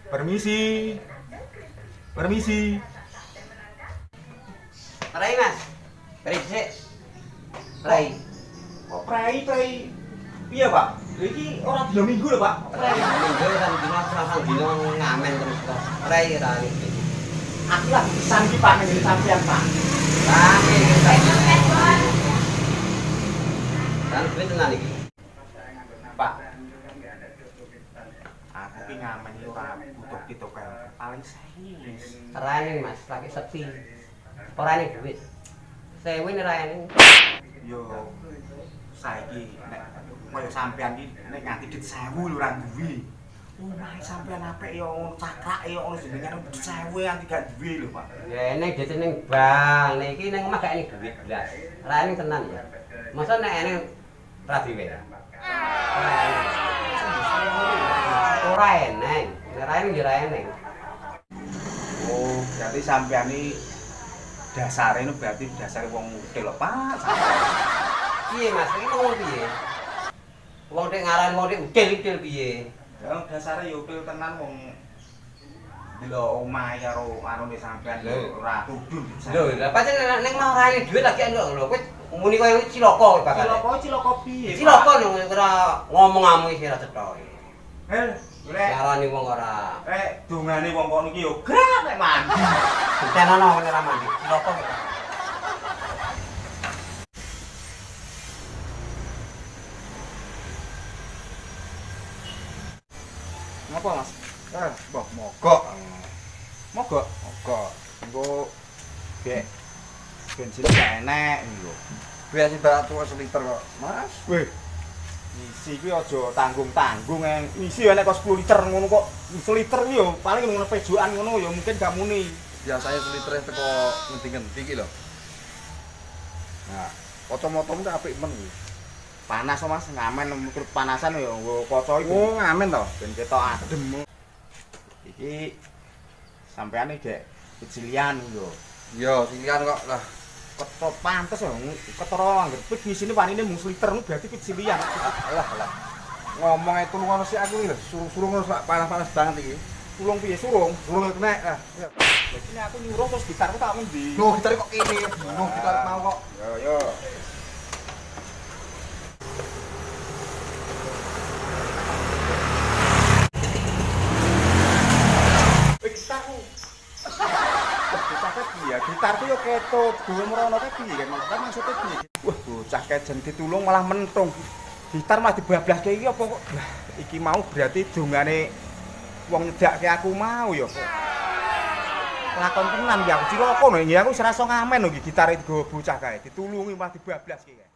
Permisi. Permisi. Prai Mas. Prai sik. Prai. Kok prai. Iya, Pak. Iki ora dina Minggu lho, Pak. Prai minggu kan dino sang dino ngamen terus kok. Prai ra iki. Aku lagi pisan iki Pak ning sampean, Pak. Rame iki Pak. Dan duit tenan iki. Pak. Aku ki ngamen iki ora butuh kitopel. Paling serius. Rane Mas, lagi sepi. Ora ning duit. 1000 rane. Yo saiki nek kaya sampean iki nek nganti dit 1000 lho ora duwe. Omahe sampean apik yo cakrake yo ono jenengan dit 1000 nganti gak duwe lho, Pak. Ya ning dite ning bank, nek iki ning omah gak ening duit blas. Rane tenan ya. Masa nek ening ra duwe. Ora ening. Nek ra ening ya ra ening. Oh, berarti sampean iki dasare itu berarti dasare wong udel lho, Pak. Piye Mas, iki ngomong piye? Wong nek ngaran wong nek udel-udel piye? Ya dasare yo udel tenan wong lho omahe karo anune sampean lho ora kudu. Lho, lah pancen nek mau ora ening dhuwit lagi lho kowe muni koyo cilaka bakal. Cilaka piye? Cilaka lho ora ngomong-ngomong iki ora cetha iki. Lek Ngarani wong ora. Dongane wong kok niki yo grak nek mandi. Ditenono ora mandi. Cilaka iki. Ngapa, Mas? Mbah mogok. Mogok. Engko gek bensin gak enek lho. Biasa barat tuwa seliter kok, Mas. Weh. Isi kuwi aja tanggung-tanggung isi enek kok 10 liter ngono kok. Seliter kuwi yo paling ngono pejokan ngono ya mungkin gak muni. Biasanya seliter teko ngendi-ngendi iki lho. Nah, kocok-motong itu apik men kuwi. Panas kok Mas, ngamen mikir panasan ya nggo kaca iki. Oh, ngamen to. Ben ketok adem. Iki sampeane gek kecilian lho. Yo, silian kok lah. Ketok pantes ya ketara anggere pit ngisine wanine mung liter berarti kecilian. Alah. Ngomongnya tulungan sih aku iki lho, suruh-suruh ngono sak panas-panas banget iki. Tulung piye surung? Surung kena. Ini aku nyuruh terus gitarku tak ngendi? Loh, gitar kok kene. Loh, gitar mau kok. Yo. Gitarku. Gitarku yo ketut, duwe merono ke piye kan maksudnya piye? Wah, bocah kejen ditulung malah mentung. Gitar malah dibablaske iki apa kok? Lah, iki mau berarti dongane wong nyedakke aku mau ya. Lakon tenan ya, cilaka lho iki aku wis rasa ngamen lho iki gitare digawa bocah kae, ditulungi malah dibablaske.